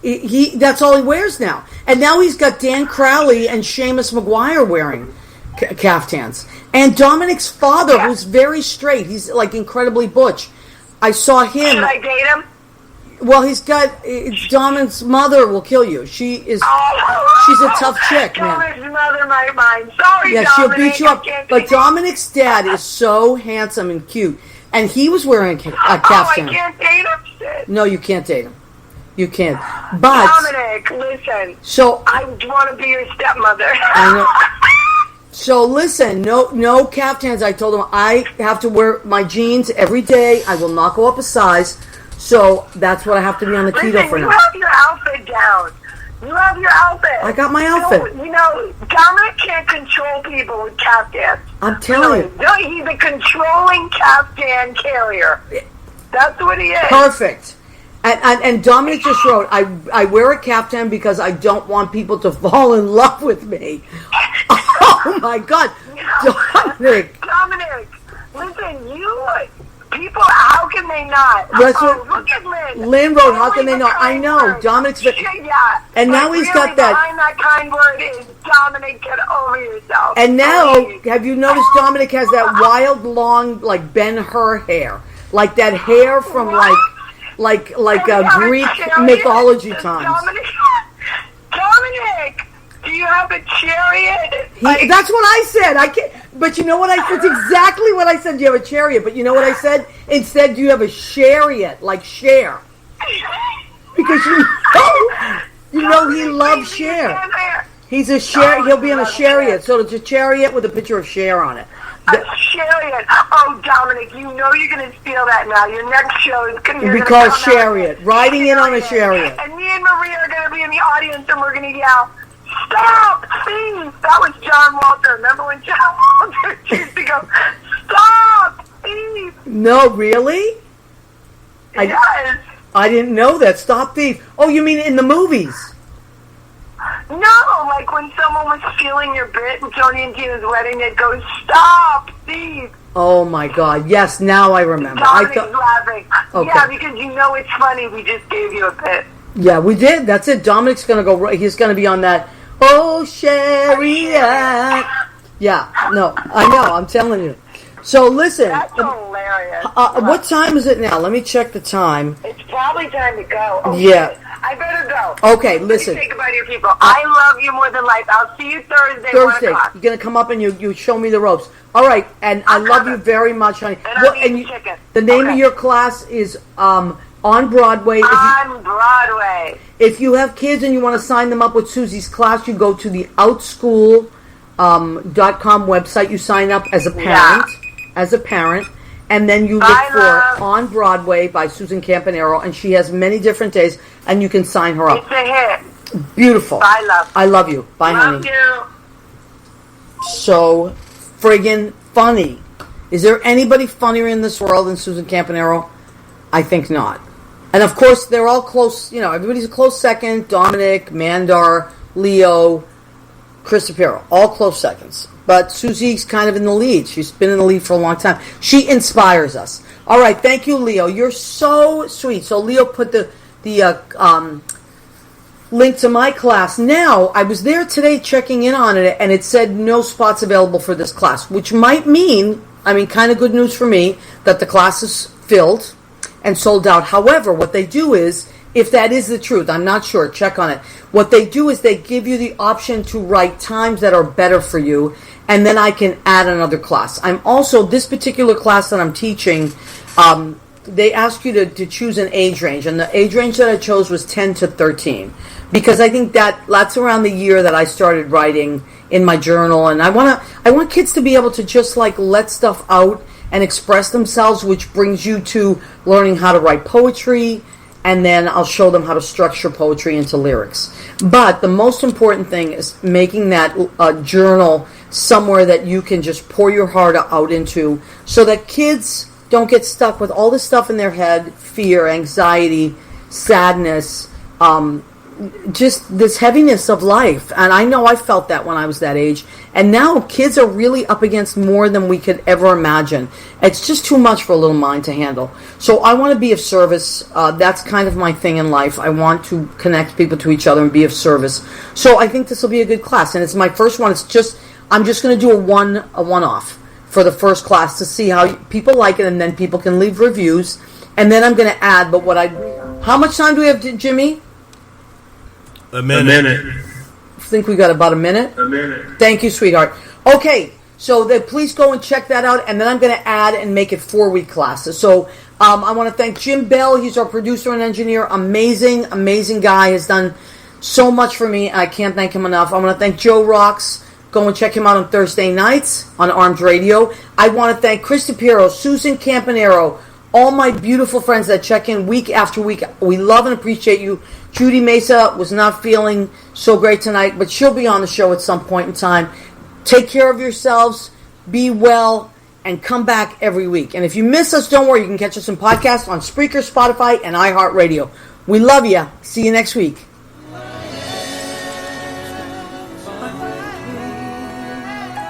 He that's all he wears now. And now he's got Dan Crowley and Seamus Maguire wearing caftans. And Dominic's father, who's very straight, he's like incredibly butch. I saw him... Should I date him? Well, he's got Dominic's mother will kill you. She's a tough chick, man. Dominic's mother might mind. Sorry, Yeah, Dominic. she'll beat you up. But Date Dominic's dad is so handsome and cute, and he was wearing a I caftan. can't date him. Shit. No, you can't date him. You can't. But Dominic, listen. so I want to be your stepmother. I know. So listen, no caftans. I told him I have to wear my jeans every day. I will not go up a size. So that's what I have to be on the keto for now. You have your outfit down. You have your outfit. I got my outfit. Dominic can't control people with caftans. I'm telling you. No, he's a controlling caftan carrier. That's what he is. Perfect. And Dominic just wrote, I wear a caftan because I don't want people to fall in love with me. Oh my God. Dominic, listen, people, how can they not? Look at Lynn. Lynn wrote, how can they not? I know. Dominic's... Yeah. And now he's got that... behind that kind word is, Dominic, get over yourself. And now, Please. have you noticed Dominic has that wild, long, like Ben-Hur hair? Like that hair from like a Greek mythology times. Dominic, do you have a chariot? That's what I said. I can't. But you know what I said? It's exactly what I said. You have a chariot. But you know what I said? Instead, you have a chariot, like Cher. Because you know he loves Cher. He's a Cher. He'll be in a chariot. So it's a chariot with a picture of Cher on it. A chariot. Oh, Dominic, you know you're going to steal that now. Your next show is going to be called Chariot. Riding in on a chariot. And me and Maria are going to be in the audience and we're going to yell, "Stop, please!" That was John Walter. Remember when John Walter used to go, "Stop, please"? No, really? Yes. I didn't know that. Stop thief. Oh, you mean in the movies? No, like when someone was stealing your bit in Tony and Tina's wedding, they'd go, "Stop, thief." Oh my God! Yes, now I remember. Dominic's laughing. Okay. Yeah, because you know it's funny. We just gave you a bit. Yeah, we did. That's it. Dominic's gonna go. He's gonna be on that. Oh, chariot. Yeah. No, I know. I'm telling you. So listen. That's hilarious. What time is it now? Let me check the time. It's probably time to go. Oh, Yeah. shit. I better go. Okay, listen. Let me say goodbye to your people. I love you more than life. I'll see you Thursday. 1 Thursday, o'clock. you're gonna come up and you show me the ropes. All right, and I love you very much, honey. And I'll eat chicken. The name of your class is on Broadway. On Broadway. If you have kids and you want to sign them up with Susie's class, you go to the outschool.com website. You sign up as a parent, and then you look for On Broadway by Susan Campanaro, and she has many different days, and you can sign her up. It's a hit. Beautiful. Bye, love. I love you. Bye, honey. Love you. So friggin' funny. Is there anybody funnier in this world than Susan Campanaro? I think not. And of course, they're all close. Everybody's a close second. Dominic, Mandar, Leo, Chris DePierro, all close seconds. But Susie's kind of in the lead. She's been in the lead for a long time. She inspires us. All right, thank you, Leo. You're so sweet. So Leo put the link to my class. Now, I was there today checking in on it, and it said no spots available for this class, which might mean, kind of good news for me, that the class is filled and sold out. However, what they do is, if that is the truth, I'm not sure, check on it. What they do is they give you the option to write times that are better for you, and then I can add another class. I'm also, this particular class that I'm teaching, they ask you to choose an age range, and the age range that I chose was 10 to 13. because I think that's around the year that I started writing in my journal, and I want kids to be able to just like let stuff out and express themselves, which brings you to learning how to write poetry, and then I'll show them how to structure poetry into lyrics. But the most important thing is making that journal somewhere that you can just pour your heart out into, so that kids don't get stuck with all this stuff in their head: fear, anxiety, sadness, just this heaviness of life. And I know I felt that when I was that age. And now kids are really up against more than we could ever imagine. It's just too much for a little mind to handle. So I want to be of service. That's kind of my thing in life. I want to connect people to each other and be of service. So I think this will be a good class. And it's my first one. I'm just going to do a one-off for the first class to see how people like it, and then people can leave reviews. And then I'm going to add, how much time do we have, Jimmy? A minute. I think we got about a minute. Thank you, sweetheart. Okay, so please go and check that out, and then I'm going to add and make it 4-week classes. So I want to thank Jim Bell. He's our producer and engineer. Amazing, amazing guy. Has done so much for me. I can't thank him enough. I want to thank Joe Rocks. Go and check him out on Thursday nights on Armed Radio. I want to thank Chris DePierro, Susan Campanaro, all my beautiful friends that check in week after week. We love and appreciate you. Judy Mesa was not feeling so great tonight, but she'll be on the show at some point in time. Take care of yourselves, be well, and come back every week. And if you miss us, don't worry. You can catch us in podcasts on Spreaker, Spotify, and iHeartRadio. We love you. See you next week.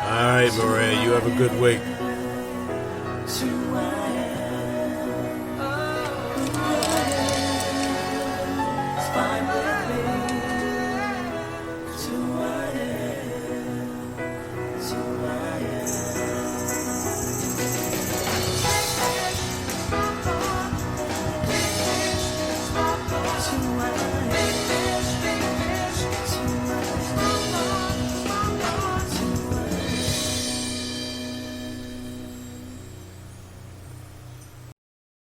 All right, Maria, you have a good week.